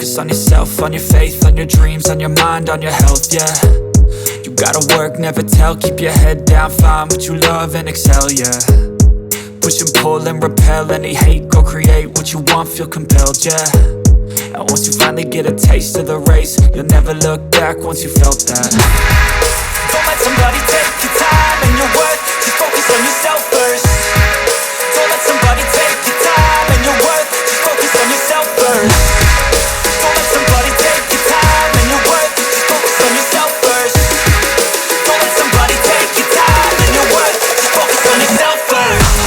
focus on yourself, on your faith, on your dreams, on your mind, on your health, yeah. You gotta work, never tell, keep your head down, find what you love and excel, yeah. Push and pull and repel any hate, go create what you want, feel compelled, yeah. And once you finally get a taste of the race, you'll never look back once you felt that. Don't let somebody take your time and your worth, just focus on yourself first. Don't let somebody take your time and your worth, just focus on yourself first. Don't let somebody take your time and your worth, just focus on yourself first. Don't let somebody take your time and your worth, just focus on yourself first.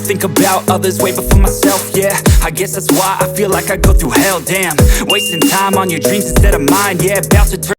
Think about others way before myself, yeah. I guess that's why I feel like I go through hell, damn. Wasting time on your dreams instead of mine, yeah. About to turn